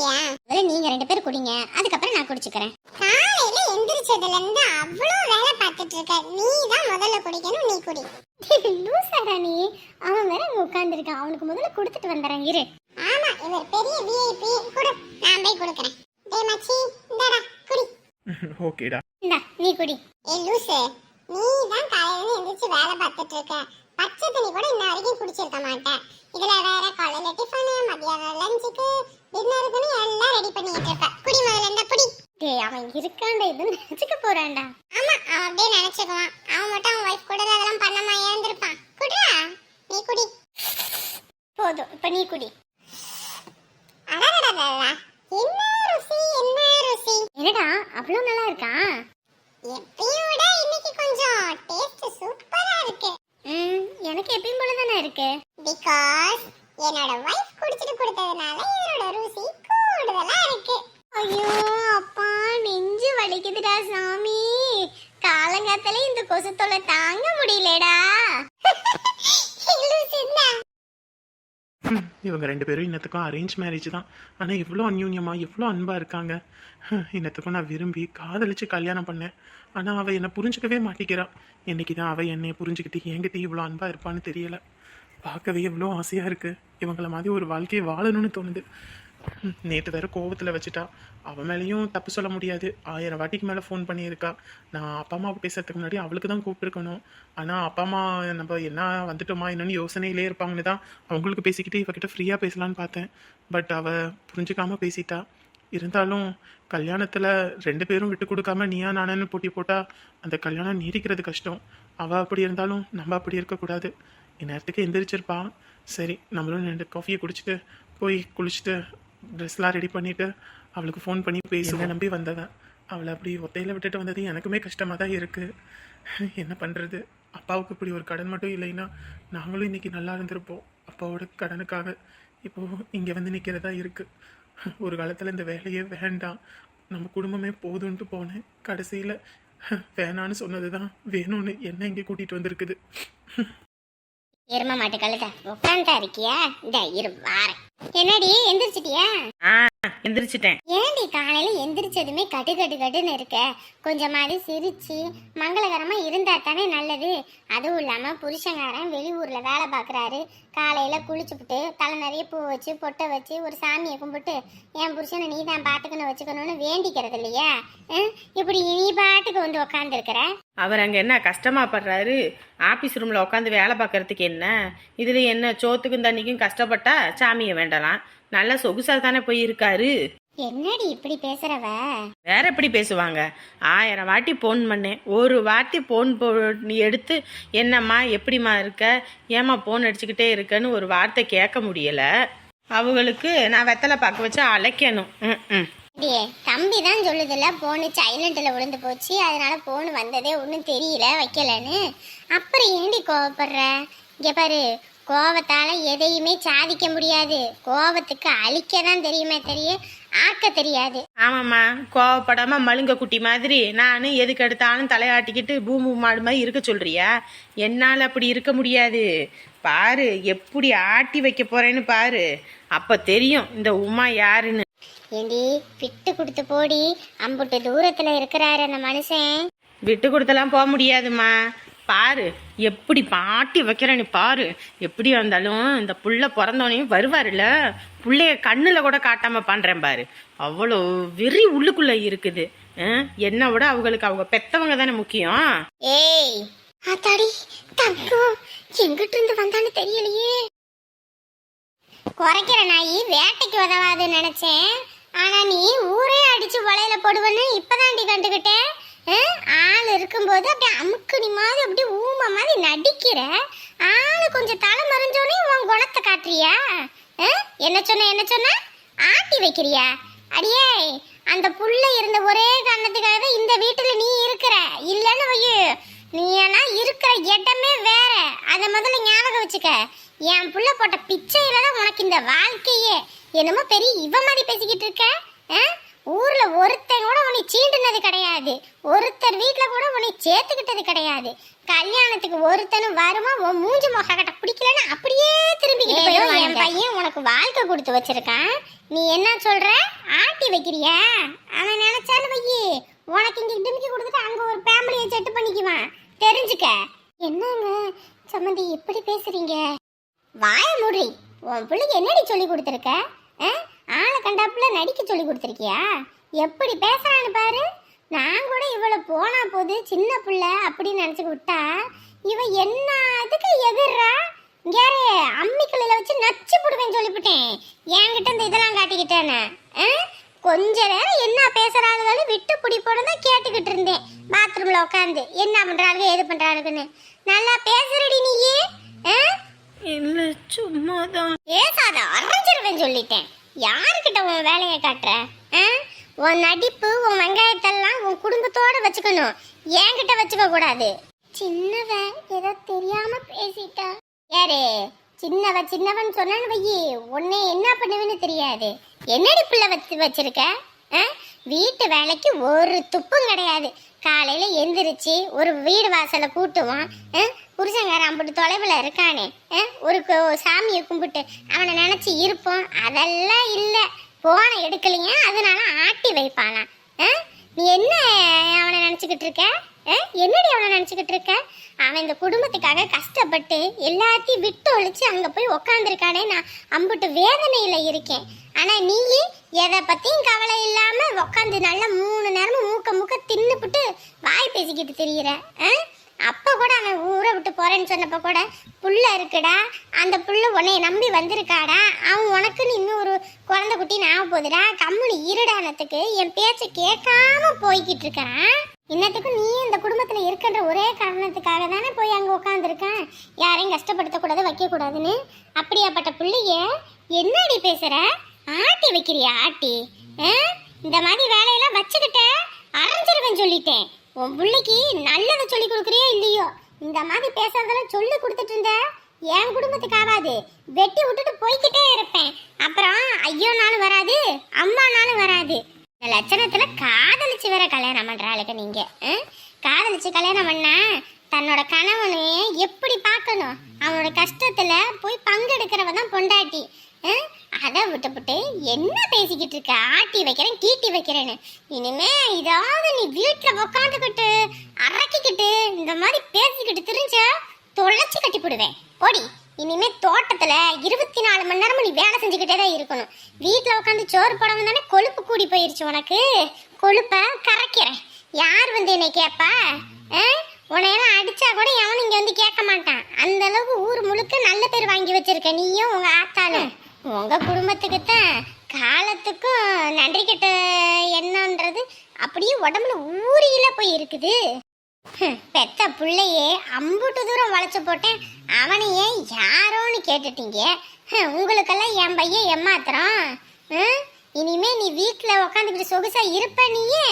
இல்லையா? முதல்ல நீங்க 2 பேரும் குடிங்க, அதுக்கப்புறம் நான் குடிச்சுக்கிறேன். காலையில எந்திரிச்சதுல இருந்து அவ்வளவு வேலை பார்த்துட்டு இருக்க, நீ தான் முதல்ல குடிக்கணும், நீ குடி. லூசாடா நீ. அவன் வேற அங்க உட்கார்ந்திருக்கான், அவனுக்கு முதல்ல கொடுத்துட்டு வந்துறேன் இரு. ஆமா, இவர் பெரிய விஐபி. குடு, நான் போய் கொடுக்கறேன். டேய் மச்சி, இந்தாடா குடி. ஓகேடா. இந்தா நீ குடி. ஏய் லூசு, நீ தான் காலையில எந்திரிச்சு வேலை பார்த்துட்டு இருக்க. பச்சை தண்ணி கூட இன்ன வரைக்கும் குடிச்சிருக்க மாட்டேன். இதுல வேற காலையில டிஃபன், மதியானம் லஞ்சுக்கு, டின்னருக்குன்னு எல்லாம் ரெடி பண்ணிட்டு இருக்க. குடி முதல்ல, இந்த குடி. டேய் அவன் இருக்கான்டா, இது நினைச்சுக்க போறான்டா. ஆமா, அவன் அப்படியே நினைச்சுக்குவான். அவன் மட்டும் அவன் வைஃப் கூட அதெல்லாம் பண்ணாம ஏந்திருப்பான். குடிடா, நீ குடி. போதும், இப்ப நீ குடி. அடடடடடா, என்ன ருசி, என்ன ருசி. என்னடா அவ்வளவு நல்லா இருக்கா? எப்பயும் விட இன்னைக்கு கொஞ்சம் டேஸ்ட் சூப்பரா இருக்கு. எனக்கு எப்பயும் போல தானே இருக்கு. பிகாஸ் என்னோட வைஃப் குடிச்சிட்டு கொடுத்ததனால என்னோட ருசி கூடுதலா இருக்கு. ஐயோ அப்பா, நெஞ்சு வலிக்குதுடா சாமி. காலங்காத்தால இந்த கொசு தொல்லை தாங்க முடியலடா. இவங்க 2 பேரும் இன்னத்துக்கும் அரேஞ்ச் மேரேஜ் தான். ஆனால் இவ்வளோ அந்யூன்யமா இவ்வளோ அன்பாக இருக்காங்க. இன்னத்துக்கும் நான் விரும்பி காதலிச்சு கல்யாணம் பண்ணேன். ஆனால் அவள் என்னை புரிஞ்சுக்கவே மாட்டேங்கிறா. என்னைக்கு தான் அவள் என்னை புரிஞ்சுக்கிட்டு என்கிட்ட இவ்வளோ அன்பாக இருப்பான்னு தெரியல. பார்க்கவே எவ்வளோ ஆசையாக இருக்குது. இவங்கள மாதிரி ஒரு வாழ்க்கையை வாழணும்னு தோணுது. நேற்று வேற கோவத்தில் வச்சுட்டா. அவன் மேலேயும் தப்பு சொல்ல முடியாது. 1000 வாட்டிக்கு மேலே ஃபோன் பண்ணியிருக்கா. நான் அப்பா அம்மாவுக்கு பேசுறதுக்கு முன்னாடி அவளுக்கு தான் கூப்பிட்டுருக்கணும். ஆனால் அப்பா அம்மா நம்ம என்ன வந்துட்டோமா என்னன்னு யோசனையிலே இருப்பாங்கன்னு தான் அவங்களுக்கு பேசிக்கிட்டு இவகிட்ட ஃப்ரீயாக பேசலான்னு பார்த்தேன். பட் அவள் புரிஞ்சுக்காமல் பேசிட்டா. இருந்தாலும் கல்யாணத்தில் 2 பேரும் விட்டு கொடுக்காம நீயா நானன்னு போட்டி போட்டால் அந்த கல்யாணம் நீடிக்கிறது கஷ்டம். அவள் அப்படி இருந்தாலும் நம்ம அப்படி இருக்கக்கூடாது. இந்நேரத்துக்கு எந்திரிச்சிருப்பா. சரி, நம்மளும் 2 காஃபியை குடிச்சிட்டு போய் குளிச்சுட்டு ட்ரெஸ்லாம் ரெடி பண்ணிவிட்டு அவளுக்கு ஃபோன் பண்ணி பேசுங்க நம்பி வந்தவன். அவளை அப்படி ஒத்தையில் விட்டுட்டு வந்தது எனக்குமே கஷ்டமாக தான் இருக்குது. என்ன பண்ணுறது? அப்பாவுக்கு இப்படி ஒரு கடன் மட்டும் இல்லைன்னா நாங்களும் இன்றைக்கி நல்லா இருந்திருப்போம். அப்பாவோட கடனுக்காக இப்போது இங்கே வந்து நிற்கிறதா இருக்குது. ஒரு காலத்தில் இந்த வேலையே வேண்டாம், நம்ம குடும்பமே போதுன்ட்டு போனேன். கடைசியில் வேணான்னு சொன்னது தான் வேணும்னு என்ன இங்கே கூட்டிகிட்டு வந்திருக்குது. எரும மாட்டு கழுத உட்காந்தா இருக்கியா? இந்த இரு வாரேன். என்னடி எந்திரிச்சிட்டியா? எந்திரிச்சிட்டேன். ஏன்டி காலையில எந்திரிச்சதுமே கட்டு கட்டு கட்டுன்னு இருக்க? கொஞ்சமாவது சிரிச்சு மங்களகரமா இருந்தா தானே நல்லது. அதுவும் இல்லாம புருஷங்காரன் வெளியூர்ல வேலை பாக்குறாரு. காலையில குளிச்சுப்புட்டு தலை நிறைய பூ வச்சு பொட்டை வச்சு ஒரு சாமியை கும்பிட்டு என் புருஷனை நீ தான் பாத்துக்கணும் வச்சுக்கணும்னு வேண்டிக்கிறது இல்லையா? இப்படி நீ பாட்டுக்கு வந்து உக்காந்து இருக்கிற. அவர் அங்க என்ன கஷ்டமா படுறாரு? ஆபீஸ் ரூம்ல உட்காந்து வேலை பார்க்கறதுக்கு என்ன? இதுல என்ன சோத்துக்கும் தண்ணிக்கும் கஷ்டப்பட்டா சாமியை வேண்டலாம். நல்ல சொகுசா தானே போய் இருக்காரு. என்னடி இப்படி பேசுறவ? வேற எப்படி பேசுவாங்க? 1000 வாட்டி போன் பண்ணேன். ஒரு வாட்டி போன் எடுத்து என்னம்மா எப்படிம்மா இருக்க, ஏமா போன் அடிச்சுக்கிட்டே இருக்கன்னு ஒரு வார்த்தை கேட்க முடியல. அவங்களுக்கு நான் வெத்தலை பார்க்க வச்சு அழைக்கணும். தம்பி தான் சொல்லுதுல்ல போனு சைலண்ட்ல விழுந்து போச்சு, அதனால போன் வந்ததே ஒன்றும் தெரியல வைக்கலன்னு. அப்புறம் ஏண்டி கோவப்படுற? இங்க பாரு, கோவத்தால எதையுமே சாதிக்க முடியாது. கோவத்துக்கு அழிக்க தான் தெரியுமே தெரியும், ஆக்க தெரியாது. ஆமாம்மா, கோவப்படாம மழுங்க குட்டி மாதிரி நானும் எதுக்கு எடுத்தாலும் தலையாட்டிக்கிட்டு பூமு மாடு மாதிரி இருக்க சொல்றியா? என்னால் அப்படி இருக்க முடியாது. பாரு எப்படி ஆட்டி வைக்க போறேன்னு பாரு, அப்ப தெரியும் இந்த உமா யாருன்னு. ஏண்டி விட்டு கொடுத்து போடி, அம்புட்டு தூரத்துல இருக்கிறாரு அந்த மனுஷன். விட்டு கொடுத்தெல்லாம் போக முடியாதுமா. பாரு எப்படி பாட்டி வைக்கிறேன்னு பாரு. எப்படி வந்தாலும் இந்த புள்ள பிறந்தோனையும் வருவாருல்ல, புள்ளைய கண்ணுல கூட காட்டாம பண்றேன் பாரு. அவ்வளோ வெறி உள்ளுக்குள்ள இருக்குது. என்ன விட அவங்களுக்கு அவங்க பெத்தவங்க தானே முக்கியம். ஏய் ஆத்தாடி தங்கம், எங்கிட்ட இருந்து வந்தான்னு தெரியலையே. குறைக்கிற நாயி வேட்டைக்கு உதவாதுன்னு நினைச்சேன். ஆனா நீ ஊரே அடிச்சு வலையில போடுவன்னு இப்பதாண்டி கண்டுகிட்டேன். ஆள் இருக்கும்போது அப்படியே அமுக்குனி மாதிரி அப்படியே ஊமை மாதிரி நடிக்கிற. ஆளு கொஞ்சம் தலை மறைஞ்சோடனே உன் குணத்தை காட்டுறியா? என்ன சொன்ன ஆட்டி வைக்கிறியா? அடியே, அந்த புள்ள இருந்த ஒரே காரணத்துக்காக தான் இந்த வீட்டுல நீ இருக்கிற. இல்லன்னு வையு, நீ ஏன்னா இருக்கிற இடமே வேற. அத முதல்ல ஞாபகம் வச்சுக்க. என் புள்ள போட்ட பிச்சையில தான் உனக்கு இந்த வாழ்க்கையே. என்னமோ பெரிய இவ மாதிரி பேசிக்கிட்டு இருக்க. ஊர்ல ஒருத்தன் கூட உன்னை சீண்டுனது கிடையாது, ஒருத்தர் வீட்ல கூட உன்னை சேர்த்துக்கிட்டது கிடையாது. கல்யாணத்துக்கு ஒருத்தனும் வருமா உன் மூஞ்சி முகக்கட்ட பிடிக்கலன்னு அப்படியே திரும்பிக்கிட்டு போயிடுவான். என் பையன் உனக்கு வாழ்க்கை கொடுத்து வச்சிருக்கான், நீ என்ன சொல்ற? ஆட்டி வைக்கிறியா? அவன் நினைச்சாலும் வையி உனக்கு இங்க டிமிக்கி கொடுத்துட்டு அங்க ஒரு ஃபேமிலியை செட்டு பண்ணிக்குவான், தெரிஞ்சுக்க. என்னங்க சம்மந்தி இப்படி பேசுறீங்க? வாய மூடி. உன் பிள்ளைக்கு என்னடி சொல்லி கொடுத்துருக்க? ஆளை கண்டாப்புல நடிக்க சொல்லி கொடுத்துருக்கியா? எப்படி பேசுறான்னு பாரு. நான் கூட இவளை போனா போது சின்ன பிள்ளை அப்படின்னு நினைச்சு விட்டா இவ என்ன அதுக்கு எதிர்றா? யாரு அம்மிக்கல்ல வச்சு நச்சு போடுவேன்னு சொல்லிவிட்டேன். என்கிட்ட இந்த இதெல்லாம் காட்டிக்கிட்டேன்னு கொஞ்ச நேரம் என்ன பேசுறாளுகளும் விட்டு பிடிப்போட தான் கேட்டுக்கிட்டு இருந்தேன். பாத்ரூம்ல உட்காந்து என்ன பண்றாளுங்க ஏது பண்றாளுங்கன்னு. நல்லா பேசுறடி நீயே. இல்ல சும்மாதான். பேசாத, அரைஞ்சிருவேன் சொல்லிட்டேன். யாருக்கிட்ட உன் வேலையை காட்டுற? உன் நடிப்பு உன் வெங்காயத்தெல்லாம் உன் குடும்பத்தோட வச்சுக்கணும், என்கிட்ட வச்சுக்க கூடாது. சின்னவ ஏதோ தெரியாம பேசிட்டா. யாரு சின்னவன் சொன்னான்னு வையி உன்னை என்ன பண்ணுவேன்னு தெரியாது. என்னடி பிள்ளை வச்சிருக்க? வீட்டு வேலைக்கு ஒரு துப்பும் கிடையாது. காலையில எந்திரிச்சு ஒரு வீடு வாசலை கூட்டுவான். புருஷங்கார அம்பிட்டு தொலைவில் இருக்கானே, ஒரு சாமியை கும்பிட்டு அவனை நினைச்சு இருப்போம். அதெல்லாம் இல்லை, போனை எடுக்கலையா அதனால ஆட்டி வைப்பானா? நீ என்ன அவனை நினச்சிக்கிட்டு இருக்க? என்னடி அவனை நினச்சிக்கிட்டு இருக்க? அவன் இந்த குடும்பத்துக்காக கஷ்டப்பட்டு எல்லாத்தையும் விட்டு ஒழிச்சு அங்கே போய் உக்காந்துருக்கானே, நான் அம்புட்டு வேதனையில் இருக்கேன். ஆனால் நீ எதை பற்றியும் கவலை இல்லாமல் உக்காந்து நல்லா 3 நேரமும் மூக்க தின்னுபிட்டு வாய் பேசிக்கிட்டு தெரியுற. அப்போ கூட அவன் ஊரை விட்டு போறேன்னு சொன்னப்போ கூட புள்ள இருக்குடா, அந்த புள்ள உன்னை நம்பி வந்திருக்காடா, அவன் உனக்குன்னு இன்னும் ஒரு குழந்தை குட்டி நான் போகுதுடா, கம்முனு இருடானத்துக்கு என் பேச்சை கேட்காம போய்கிட்டு இருக்கிறான். இன்னத்துக்கும் நீ இந்த குடும்பத்தில் இருக்கின்ற ஒரே காரணத்துக்காக தானே போய் அங்கே உட்காந்துருக்கேன், யாரையும் கஷ்டப்படுத்தக்கூடாது வைக்கக்கூடாதுன்னு. அப்படியாப்பட்ட பிள்ளைய என்னடி பேசுற? ஆட்டி வைக்கிறியா? ஆட்டி இந்த மாதிரி வேலையெல்லாம் வச்சுக்கிட்ட அரைஞ்சிருவேன் சொல்லிட்டேன். உன் பிள்ளைக்கு நல்லதை சொல்லி கொடுக்குறியோ இல்லையோ, இந்த மாதிரி பேசுறதெல்லாம் சொல்லி கொடுத்துட்டு இருந்த என் குடும்பத்துக்கு ஆகாது, வெட்டி விட்டுட்டு போய்கிட்டே இருப்பேன். அப்புறம் ஐயோ நாளும் வராது, அம்மா நாளும் வராது. இந்த லட்சணத்துல காதலிச்சு வேற கல்யாணம் பண்றாளுக்கு நீங்க. காதலிச்சு கல்யாணம் பண்ணா தன்னோட கணவனு எப்படி பார்க்கணும், அவனோட கஷ்டத்துல போய் பங்கெடுக்கிறவ தான் பொண்டாட்டி. அதை விட்டுப்புட்டு என்ன பேசிக்கிட்டு இருக்க? ஆட்டி வைக்கிறேன் கீட்டி வைக்கிறேன்னு. இனிமே இதாவது நீ வீட்டுல உக்காந்துக்கிட்டு அரைக்கிக்கிட்டு இந்த மாதிரி பேசிக்கிட்டு தெரிஞ்ச தொலைச்சு கட்டி போடுவேன். ஓடி, இனிமே தோட்டத்துல 24 மணி நேரமும் நீ வேலை செஞ்சுக்கிட்டே தான் இருக்கணும். வீட்டுல உட்காந்து சோறு போடாம தானே கொழுப்பு கூடி போயிருச்சு உனக்கு. கொழுப்ப கரைக்கிறேன். யார் வந்து என்னை கேப்பா? உன்னையெல்லாம் அடிச்சா கூட எவனும் இங்க வந்து கேட்க மாட்டான். அந்த அளவுக்கு ஊர் முழுக்க நல்ல பேர் வாங்கி வச்சிருக்க நீயும் உங்க ஆத்தாலும். உங்க குடும்பத்துக்கு தான் காலத்துக்கும் நன்றி கெட்ட என்னன்றது அப்படியே உடம்புல ஊறியில போய் இருக்குது. பெத்த பிள்ளையே அம்புட்டு தூரம் வளைச்சு போட்டேன், அவனையே யாரோன்னு கேட்டுட்டீங்க. உங்களுக்கெல்லாம் என் பையன் ஏமாத்துறான். இனிமே நீ வீட்டுல உக்காந்துக்கிட்டு சொகுசா இருப்ப. நீயே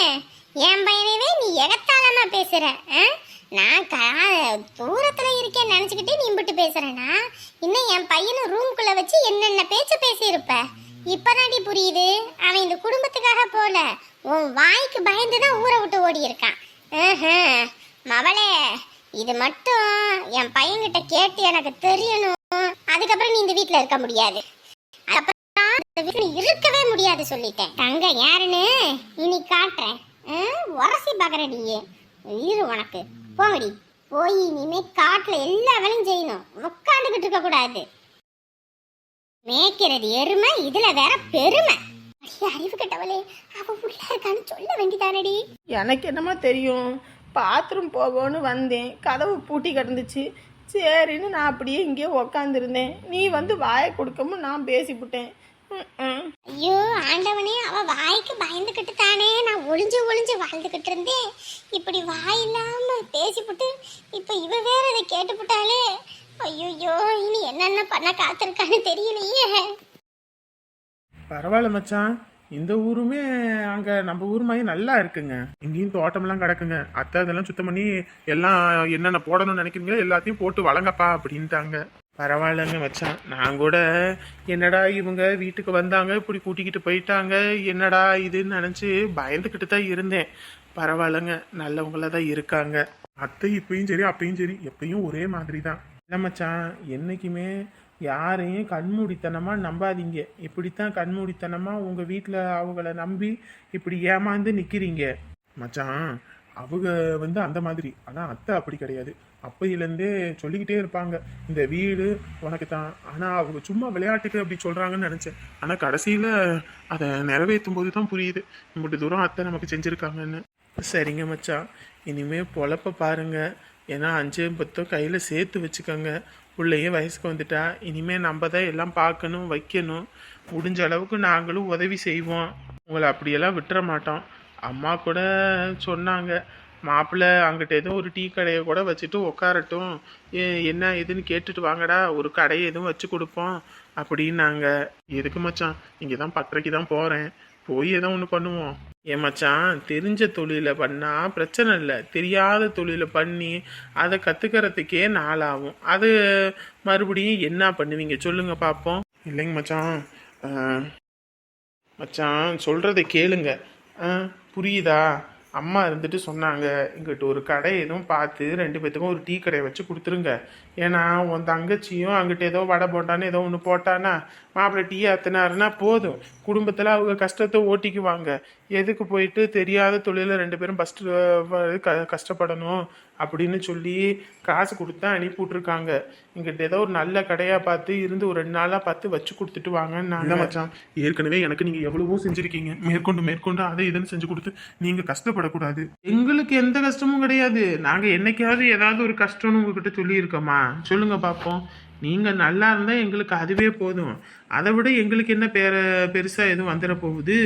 என் பையனவே நீ எகத்தாளமா பேசுற. நான் தூரத்துல இருக்கேன்னு நினைச்சுக்கிட்டே நீ இம்பிட்டு பேசுறேன்னா இன்னும் என் பையனும் ரூம்குள்ள வச்சு என்னென்ன பேச்சு பேசியிருப்ப. இப்பதாண்டி புரியுது, அவன் இந்த குடும்பத்துக்காக போல உன் வாய்க்கு பயந்துதான் ஊரை விட்டு ஓடி இருக்கான். மவளே, இது மட்டும் என் பையன்கிட்ட கேட்டு எனக்கு தெரியணும். அதுக்கப்புறம் நீ இந்த வீட்டுல இருக்க முடியாது, இருக்கவே முடியாது சொல்லிட்டேன். தங்க யாருன்னு இனி காட்டுறேன். உரசி பாக்குறடியே இரு உனக்கு. போங்கடி, போய் இனிமே காட்டுல எல்லா வேலையும் செய்யணும், உட்காந்துக்கிட்டு இருக்க கூடாது. மேய்க்கிறது எருமை, இதுல வேற பெருமை. அறிவு கட்டவளே, அவ உள்ள இருக்கான்னு சொல்ல வேண்டிதானடி. எனக்கு என்னமா தெரியும், பாத்ரூம் போகணும்னு வந்தேன், கதவு பூட்டி கிடந்துச்சு, சரின்னு நான் அப்படியே இங்கேயே உக்காந்துருந்தேன். நீ வந்து வாயை கொடுக்காம நான் பேசிவிட்டேன். ஐயோ ஆண்டவனே, அவ வாய்க்கு பயந்துகிட்டு தானே நான் ஒளிஞ்சு வாழ்ந்துகிட்டு இருந்தேன். இப்படி வாய் இல்லாம பேசிவிட்டு இப்ப இவ வேற இதை கேட்டுவிட்டாலே. ஐயோ, இனி என்னென்ன பண்ண காத்திருக்கான்னு தெரியலையே. பரவாயில்ல மச்சான், இந்த ஊருமே அங்கே நம்ம ஊர் மாதிரி நல்லா இருக்குங்க. இங்கேயும் தோட்டமெல்லாம் கிடக்குங்க. அத்தை இதெல்லாம் சுத்தம் பண்ணி எல்லாம் என்னென்ன போடணும்னு நினைக்கிறீங்களோ எல்லாத்தையும் போட்டு வழங்கப்பா அப்படின்ட்டாங்க. பரவாயில்லைங்க மச்சான். நான் கூட என்னடா இவங்க வீட்டுக்கு வந்தாங்க இப்படி கூட்டிக்கிட்டு போயிட்டாங்க என்னடா இதுன்னு நினச்சி பயந்துக்கிட்டு தான் இருந்தேன். பரவாயில்லைங்க, நல்லவங்கள தான் இருக்காங்க. அத்தை இப்பயும் சரி அப்பயும் சரி எப்பயும் ஒரே மாதிரி தான். இல்லை மச்சான், என்னைக்குமே யாரையும் கண்மூடித்தனமாக நம்பாதீங்க. இப்படித்தான் கண்மூடித்தனமாக உங்கள் வீட்டில் அவங்கள நம்பி இப்படி ஏமாந்து நிற்கிறீங்க மச்சான். அவங்க அந்த மாதிரி, ஆனால் அத்தை அப்படி கிடையாது. அப்பையிலேருந்தே சொல்லிக்கிட்டே இருப்பாங்க இந்த வீடு உனக்கு தான். ஆனால் அவங்க சும்மா விளையாட்டுக்கு அப்படி சொல்கிறாங்கன்னு நினச்சேன். ஆனால் கடைசியில் அதை நிறைவேற்றும் போது தான் புரியுது இம்புட்டு தூரம் அத்தை நமக்கு செஞ்சுருக்காங்கன்னு. சரிங்க மச்சான், இனிமே பொழப்ப பாருங்க. ஏன்னா 5 10 கையில் சேர்த்து வச்சுக்கோங்க. பிள்ளையே வயசுக்கு வந்துட்டா இனிமே நம்ம தான் எல்லாம் பார்க்கணும் வைக்கணும். முடிஞ்ச அளவுக்கு நாங்களும் உதவி செய்வோம். உங்களை அப்படியெல்லாம் விட்டுற மாட்டோம். அம்மா கூட சொன்னாங்க, மாப்பிள்ளை அங்கிட்ட ஏதோ ஒரு டீ கடையை கூட வச்சுட்டு உக்காரட்டும், என்ன ஏதுன்னு கேட்டுட்டு வாங்கடா, ஒரு கடையை எதுவும் வச்சு கொடுப்போம் அப்படின்னாங்க. எதுக்கு மச்சான், இங்கே தான் பட்டறைக்கு தான் போகிறேன், போய் ஏதோ ஒன்று பண்ணுவோம். ஏன் மச்சான், தெரிஞ்ச தொழிலை பண்ணால் பிரச்சனை இல்லை, தெரியாத தொழிலை பண்ணி அதை கற்றுக்கிறதுக்கே நாளாகும். அது மறுபடியும் என்ன பண்ணுவீங்க சொல்லுங்க பார்ப்போம். இல்லைங்க மச்சான், மச்சான் சொல்கிறத கேளுங்க. புரியுதா? அம்மா இருந்துட்டு சொன்னாங்க, இங்கிட்ட ஒரு கடை எதுவும் பார்த்து 2 பேத்துக்கும் ஒரு டீ கடையை வச்சு கொடுத்துருங்க. ஏன்னா உன் தங்கச்சியும் அங்கிட்ட ஏதோ வடை போட்டான்னு ஏதோ ஒன்று போட்டானா மாப்பிள்ளை டீ ஆத்தினாருன்னா போதும், குடும்பத்தில் அவங்க கஷ்டத்தை ஓட்டிக்குவாங்க. எதுக்கு போயிட்டு தெரியாத தொழிலில் 2 பேரும் கஷ்டப்படணும் அப்படின்னு சொல்லி காசு கொடுத்தா அனுப்பி விட்ருக்காங்க. இங்கிட்ட ஏதோ ஒரு நல்ல கடையாக பார்த்து இருந்து ஒரு 2 நாளாக பார்த்து வச்சு கொடுத்துட்டு வாங்கன்னு மச்சான். ஏற்கனவே எனக்கு நீங்கள் எவ்வளவோ செஞ்சுருக்கீங்க, மேற்கொண்டு அதை இதுன்னு செஞ்சு கொடுத்து நீங்கள் கஷ்டப்படக்கூடாது. எங்களுக்கு எந்த கஷ்டமும் கிடையாது. நாங்கள் என்னைக்காவது ஏதாவது ஒரு கஷ்டம்னு உங்ககிட்ட சொல்லியிருக்கோமா சொல்லுங்க பார்ப்போம். நீங்கள் நல்லா இருந்தால் எங்களுக்கு அதுவே போதும். அதை விட எங்களுக்கு என்ன பெருசாக எதுவும் வந்துட போகுது?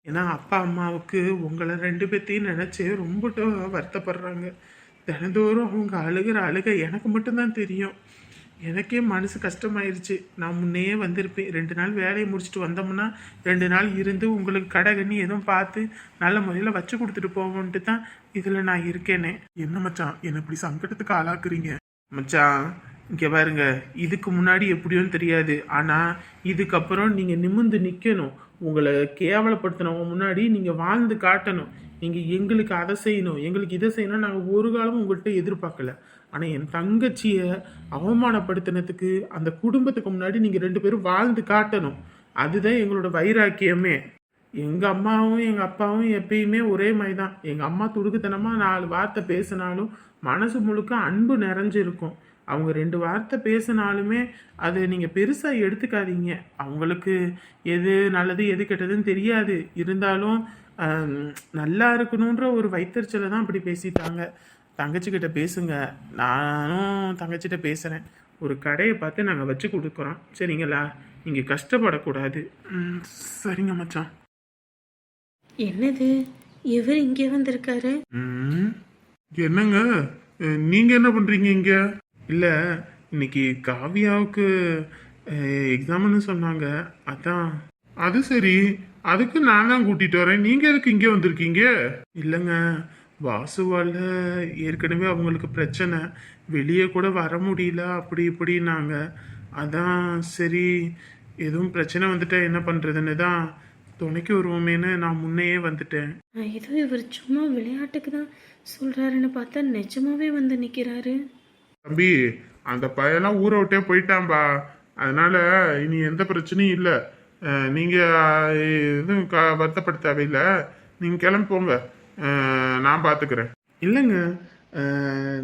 ஏன்னா அப்பா அம்மாவுக்கு உங்களை 2 பேர்த்தையும் நினச்சி ரொம்ப வருத்தப்படுறாங்க. தினந்தோறும் அவங்க அழுகிற அழுகை எனக்கு மட்டும்தான் தெரியும். எனக்கே மனசு கஷ்டமாயிருச்சு. நான் முன்னே வந்திருப்பேன், 2 நாள் வேலையை முடிச்சுட்டு வந்தோம்னா 2 நாள் இருந்து உங்களுக்கு கடை கண்ணி எதுவும் பார்த்து நல்ல முறையில் வச்சு கொடுத்துட்டு போவோன்ட்டு தான் இதில் நான் இருக்கேனே. என்ன மச்சான், என்னை இப்படி சங்கடத்துக்கு ஆளாக்குறீங்க? மச்சான் இங்கே பாருங்க, இதுக்கு முன்னாடி எப்படியோன்னு தெரியாது, ஆனால் இதுக்கப்புறம் நீங்கள் நிமிர்ந்து நிற்கணும். உங்களை கேவலப்படுத்தினவங்க முன்னாடி நீங்கள் வாழ்ந்து காட்டணும். நீங்கள் எங்களுக்கு அதை செய்யணும், எங்களுக்கு இதை செய்யணும் நாங்கள் ஒரு காலமும் உங்கள்கிட்ட எதிர்பார்க்கல. ஆனால் என் தங்கச்சியை அவமானப்படுத்தினதுக்கு அந்த குடும்பத்துக்கு முன்னாடி நீங்கள் 2 பேரும் வாழ்ந்து காட்டணும். அதுதான் எங்களோட வைராக்கியமே. எங்கள் அம்மாவும் எங்கள் அப்பாவும் எப்பயுமே ஒரே மாதிரி தான். எங்கள் அம்மா துடுக்குத்தனமாக 4 வார்த்தை பேசினாலும் மனசு முழுக்க அன்பு நிறைஞ்சிருக்கும். அவங்க 2 வார்த்தை பேசினாலுமே அது நீங்கள் பெருசாக எடுத்துக்காதீங்க. அவங்களுக்கு எது நல்லது எது கெட்டதுன்னு தெரியாது. இருந்தாலும் நல்லா இருக்கணுன்ற ஒரு வைத்தறிச்சலை தான் அப்படி பேசிட்டாங்க. தங்கச்சிக்கிட்ட பேசுங்க, நானும் தங்கச்சிட்ட பேசுகிறேன். ஒரு கடையை பார்த்து நாங்கள் வச்சு கொடுக்குறோம், சரிங்களா? நீங்கள் கஷ்டப்படக்கூடாது. சரிங்க மச்சான். என்னது இவர் இங்கே வந்திருக்காரு? என்னங்க நீங்க என்ன பண்றீங்க இங்க? இல்ல, இன்னைக்கு காவியாவுக்கு எக்ஸாம்னு சொன்னாங்க, அதான். அது சரி, அதுக்கு நான் தான் கூட்டிட்டு வரேன். நீங்க எதுக்கு இங்கே வந்திருக்கீங்க? இல்லைங்க, வாசுவால ஏற்கனவே அவங்களுக்கு பிரச்சனை, வெளியே கூட வர முடியல அப்படி இப்படின்னாங்க. அதான் சரி, எதுவும் பிரச்சனை வந்துட்டா என்ன பண்றதுன்னு தான் துணைக்கு வருவோமேன்னு நான் முன்னையே வந்துட்டேன். ஏதோ இவர் சும்மா விளையாட்டுக்கு தான் சொல்றாருன்னு பார்த்தா நிஜமாவே வந்து நிற்கிறாரு. தம்பி, அந்த பையெல்லாம் ஊரை விட்டே போயிட்டான்பா. அதனால இனி எந்த பிரச்சனையும் இல்லை. நீங்க எதுவும் வருத்தப்பட தேவையில்லை. நீங்க கிளம்பி போங்க, நான் பார்த்துக்கிறேன். இல்லைங்க,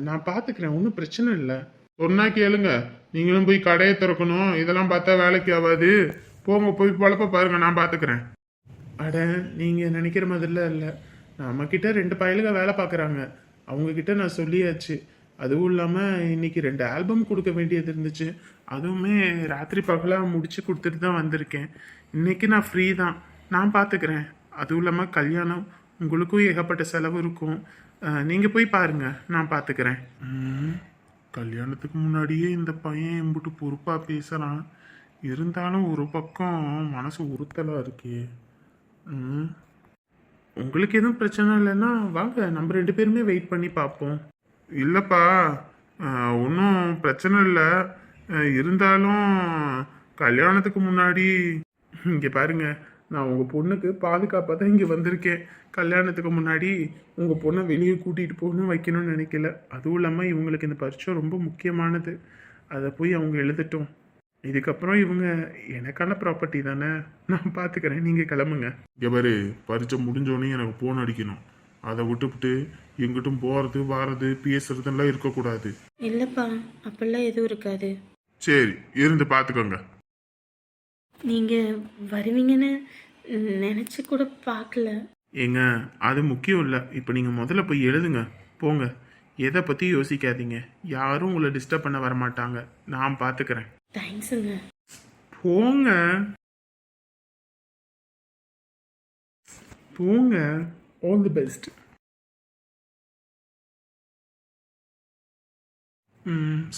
நான் பார்த்துக்கிறேன், ஒன்றும் பிரச்சனை இல்லை. சொன்னா கேளுங்க. நீங்களும் போய் கடையை திறக்கணும், இதெல்லாம் பார்த்தா வேலைக்கு ஆகாது. போங்க, போய் பொழப்ப பாருங்க, நான் பார்த்துக்கிறேன். அட, நீங்கள் நினைக்கிற மாதிரிலாம் இல்லை. நம்மக்கிட்ட 2 பயலுக வேலை பார்க்குறாங்க, அவங்கக்கிட்ட நான் சொல்லியாச்சு. அதுவும் இல்லாமல் இன்னைக்கு 2 ஆல்பம் கொடுக்க வேண்டியது இருந்துச்சு, அதுவுமே ராத்திரி பகலாக முடிச்சு கொடுத்துட்டு தான் வந்திருக்கேன். இன்னைக்கு நான் ஃப்ரீ தான், நான் பார்த்துக்கிறேன். அதுவும் இல்லாமல் கல்யாணம், உங்களுக்கும் ஏகப்பட்ட செலவு இருக்கும். நீங்கள் போய் பாருங்க, நான் பார்த்துக்கிறேன். கல்யாணத்துக்கு முன்னாடியே இந்த பையன் எம்பிட்டு பொறுப்பாக பேசுகிறான். இருந்தாலும் ஒரு பக்கம் மனசு உறுத்தலாக இருக்கே. உங்களுக்கு எதுவும் பிரச்சனை இல்லைன்னா வாங்க, நம்ம 2 பேருமே வெயிட் பண்ணி பார்ப்போம். இல்லைப்பா, ஒன்றும் பிரச்சனை இல்லை. இருந்தாலும் கல்யாணத்துக்கு முன்னாடி இங்கே பாருங்க, நான் உங்கள் பொண்ணுக்கு பாதுகாப்பாக தான் இங்கே வந்திருக்கேன். கல்யாணத்துக்கு முன்னாடி உங்கள் பொண்ணை வெளியே கூட்டிகிட்டு போகணும் வைக்கணும்னு நினைக்கல. அதுவும் இல்லாமல் இவங்களுக்கு இந்த பரீட்சை ரொம்ப முக்கியமானது. அதை போய் அவங்க எழுதட்டும். இதுக்கப்புறம் இவங்க எனக்கான ப்ராப்பர்ட்டி தானே, நான் பார்த்துக்கிறேன். நீங்கள் கிளம்புங்க. இங்கே பாரு, பரீட்சை முடிஞ்சோடனே எனக்கு ஃபோன் அடிக்கணும். அதை விட்டுவிட்டு எங்கிட்டும் போகிறது வாரது பேசுறதெல்லாம் இருக்கக்கூடாது. இல்லைப்பா, அப்படிலாம் எதுவும் இருக்காது. சரி, இருந்து பார்த்துக்கோங்க. நீங்கள் வருவீங்கன்னு நினச்சி கூட பார்க்கல. ஏங்க அது முக்கியம் இல்லை. இப்போ நீங்கள் முதல்ல போய் எழுதுங்க, போங்க. எதை பற்றி யோசிக்காதீங்க. யாரும் உங்களை டிஸ்டர்ப் பண்ண வரமாட்டாங்க. நான் பார்த்துக்கிறேன். தேங்க்ஸுங்க. போங்க போங்க. All the best.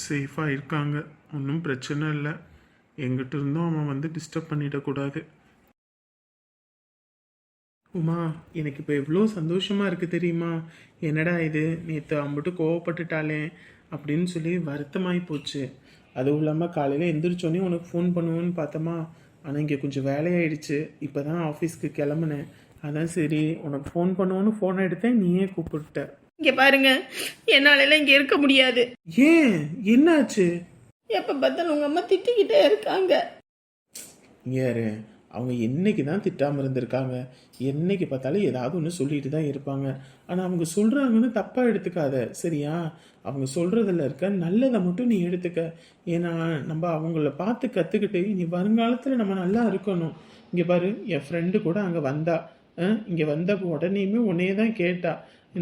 சேஃபாக இருக்காங்க, ஒன்றும் பிரச்சனை இல்லை. எங்கிட்ட இருந்தும் அவன் வந்து டிஸ்டர்ப் பண்ணிடக்கூடாது. உமா, எனக்கு இப்போ எவ்வளோ சந்தோஷமாக இருக்குது தெரியுமா? என்னடா இது, நேற்று அம்பிட்டு கோவப்பட்டுட்டாலே அப்படின்னு சொல்லி வருத்தமாகி போச்சு. அதுவும் இல்லாமல் காலையில் எந்திரிச்சோன்னே உனக்கு ஃபோன் பண்ணுவோன்னு பார்த்தோமா, ஆனால் இங்கே கொஞ்சம் வேலையாயிடுச்சு. இப்போ தான் ஆஃபீஸ்க்கு கிளம்புனேன். அதான் சரி உனக்கு ஃபோன் பண்ணுவோன்னு ஃபோன் எடுத்தேன், நீயே கூப்பிட்ட. இங்கே பாருங்க, என்னாலலாம் இங்கே இருக்க முடியாது. ஏன், என்னாச்சு? எப்போ பார்த்தாலும் உங்கள் அம்மா திட்டிக்கிட்டே இருக்காங்க. யாரு அவங்க? என்னைக்கு தான் திட்டாமல் இருந்திருக்காங்க? என்னைக்கு பார்த்தாலும் ஏதாவது ஒன்று சொல்லிட்டு தான் இருப்பாங்க. ஆனால் அவங்க சொல்கிறாங்கன்னு தப்பாக எடுத்துக்காத, சரியா? அவங்க சொல்கிறதில் இருக்க நல்லதை மட்டும் நீ எடுத்துக்க. ஏன்னா நம்ம அவங்கள பார்த்து கற்றுக்கிட்டு இனி வருங்காலத்தில் நம்ம நல்லா இருக்கணும். இங்கே பாரு, என் ஃப்ரெண்டு கூட அங்கே வந்தா. இங்கே வந்த உடனேயுமே உன்னையே தான் கேட்டா.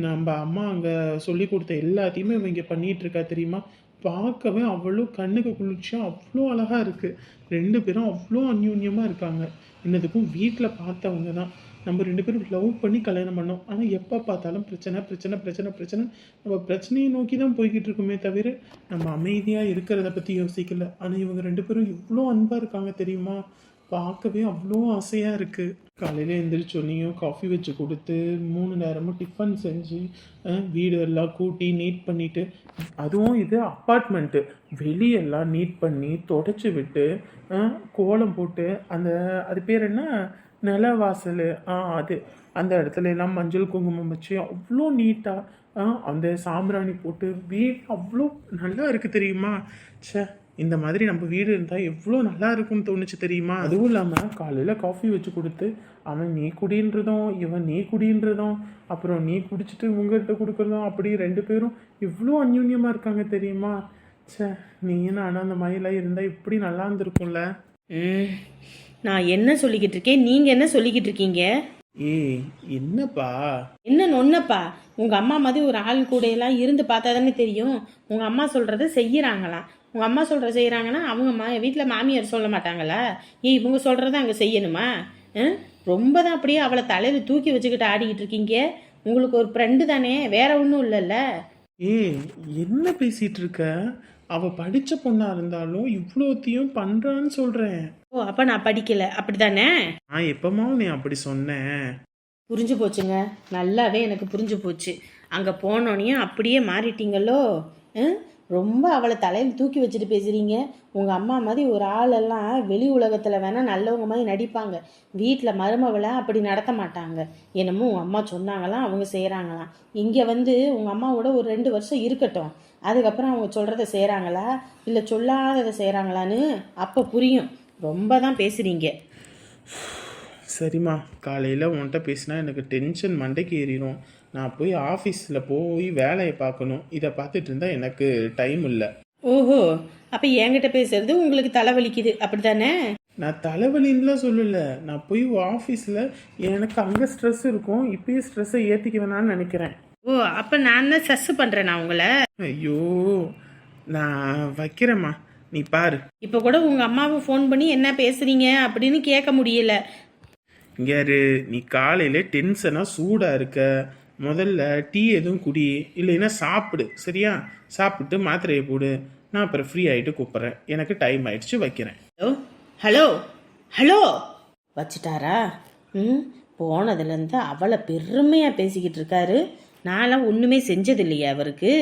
நம்ம அம்மா அங்கே சொல்லி கொடுத்த எல்லாத்தையுமே இவங்க பண்ணிகிட்டு இருக்கா தெரியுமா? பார்க்கவே அவ்வளோ கண்ணுக்கு குளிர்ச்சியாக அவ்வளோ அழகாக இருக்குது. ரெண்டு பேரும் அவ்வளோ அந்யூன்யமாக இருக்காங்க. இன்னதுக்கும் வீட்டில் பார்த்தவங்க தான். நம்ம ரெண்டு பேரும் லவ் பண்ணி கல்யாணம் பண்ணோம். ஆனால் எப்போ பார்த்தாலும் பிரச்சனை பிரச்சனை பிரச்சனை பிரச்சனை. நம்ம பிரச்சனையை நோக்கி தான் போய்கிட்டு இருக்குமே தவிர நம்ம அமைதியாக இருக்கிறத பற்றி யோசிக்கல. ஆனால் இவங்க ரெண்டு பேரும் இவ்வளோ அன்பாக இருக்காங்க தெரியுமா? பார்க்கவே அவ்வளோ ஆசையாக இருக்குது. காலையில் எழுந்திரிச்சோன்னையும் காஃபி வச்சு கொடுத்து 3 நேரமும் டிஃபன் செஞ்சு வீடு எல்லாம் கூட்டி நீட் பண்ணிவிட்டு, அதுவும் இது அப்பார்ட்மெண்ட்டு, வெளியெல்லாம் நீட் பண்ணி தொடச்சி விட்டு கோலம் போட்டு, அது பேர் என்ன, நிலவாசல், அது அந்த இடத்துல எல்லாம் மஞ்சள் குங்குமம் வச்சு அவ்வளோ நீட்டாக அந்த சாம்பிராணி போட்டு வீடு அவ்வளோ நல்லா இருக்குது தெரியுமா? சே, இந்த மாதிரி நம்ம வீடு இருந்தால் எவ்வளோ நல்லா இருக்கும்னு தோணுச்சு தெரியுமா? அதுவும் இல்லாமல் காலையில் காஃபி வச்சு கொடுத்து அவன் நீ குடின்றதும் இவன் நீ குடின்றதும் அப்புறம் நீ குடிச்சிட்டு உங்கள்கிட்ட கொடுக்குறதும், அப்படி ரெண்டு பேரும் இவ்வளோ அந்யூன்யமாக இருக்காங்க தெரியுமா? சே, நீ நானும் அந்த மாதிரிலாம் இருந்தால் இப்படி நல்லா இருந்திருக்கும்ல. நான் என்ன சொல்லிக்கிட்டு இருக்கேன், நீங்கள் என்ன சொல்லிக்கிட்டு இருக்கீங்க? ஏய், என்னப்பா என்ன நொன்னப்பா? உங்கள் அம்மா மாதிரி ஒரு ஆள் கூட எல்லாம் இருந்து பார்த்தா தானே தெரியும். உங்கள் அம்மா சொல்கிறத செய்கிறாங்களாம். உங்கள் அம்மா சொல்கிற செய்கிறாங்கன்னா அவங்க வீட்டில் மாமியார் சொல்ல மாட்டாங்களா? ஏன் இவங்க சொல்கிறத அங்கே செய்யணுமா? ரொம்ப தான் அப்படியே அவளை தலையில் தூக்கி வச்சுக்கிட்டு ஆடிக்கிட்டு இருக்கீங்க. உங்களுக்கு ஒரு ஃப்ரெண்டு தானே, வேற ஒன்றும் இல்லைல்ல. ஏய், என்ன பேசிகிட்டு இருக்க? அவள் படித்த பொண்ணாக இருந்தாலும் இவ்வளோத்தையும் பண்ணுறான்னு சொல்கிறேன். ஓ, அப்போ நான் படிக்கலை அப்படி தானே? நான் எப்போமா நீ அப்படி சொன்னேன்? புரிஞ்சு போச்சுங்க, நல்லாவே எனக்கு புரிஞ்சு போச்சு. அங்கே போனோனையும் அப்படியே மாறிட்டீங்களோ? ரொம்ப அவளை தலையில் தூக்கி வச்சுட்டு பேசுகிறீங்க. உங்கள் அம்மா மாதிரி ஒரு ஆளெல்லாம் வெளி உலகத்தில் வேணால் நல்லவங்க மாதிரி நடிப்பாங்க, வீட்டில் மருமவளை அப்படி நடத்த மாட்டாங்க. என்னமோ உங்கள் அம்மா சொன்னாங்களாம், அவங்க செய்கிறாங்களாம். இங்கே வந்து உங்கள் அம்மாவோட ஒரு 2 வருஷம் இருக்கட்டும், அதுக்கப்புறம் அவங்க சொல்கிறத செய்கிறாங்களா இல்லை சொல்லாததை செய்கிறாங்களான்னு அப்போ புரியும். ரொம்ப தான் பேசுகிறீங்க. சரிம்மா, காலையில் உன்கிட்ட பேசினா எனக்கு டென்ஷன் மண்டைக்கு ஏறிடும். நான் போய் ஆஃபீஸில் போய் வேலையை பார்க்கணும். இதை பார்த்துட்டு இருந்தால் எனக்கு டைம் இல்லை. ஓஹோ, அப்போ என்கிட்ட பேசுறது உங்களுக்கு தலைவலிக்குது அப்படி தானே? நான் தலைவலின்னுலாம் சொல்லலை. நான் போய் ஆஃபீஸில் எனக்கு அங்கே ஸ்ட்ரெஸ் இருக்கும், இப்போயே ஸ்ட்ரெஸ்ஸை ஏற்றிக்க வேணான்னு நினைக்கிறேன். ஓ, அப்போ நான் தான் சஸ் பண்ணுறேன் நான் உங்களை. ஐயோ, நான் வைக்கிறேம்மா, நீ பாரு. இப்போ கூட உங்கள் அம்மாவை ஃபோன் பண்ணி என்ன பேசுகிறீங்க அப்படின்னு கேட்க முடியல. இங்கே நீ காலையில் டென்ஷனாக சூடாக இருக்க. முதல்ல டீ எதுவும் குடி, இல்லைன்னா சாப்பிடு, சரியா? சாப்பிட்டு மாத்திரையை போடு. நான் அப்புறம் ஃப்ரீ ஆகிட்டு கூப்பிட்றேன். எனக்கு டைம் ஆயிடுச்சு, வைக்கிறேன். ஹலோ ஹலோ ஹலோ, வச்சுட்டாரா? போனதுலேருந்து அவளை பெருமையாக பேசிக்கிட்டு இருக்காரு. நான்லாம் ஒன்றுமே செஞ்சது இல்லையா அவருக்கு?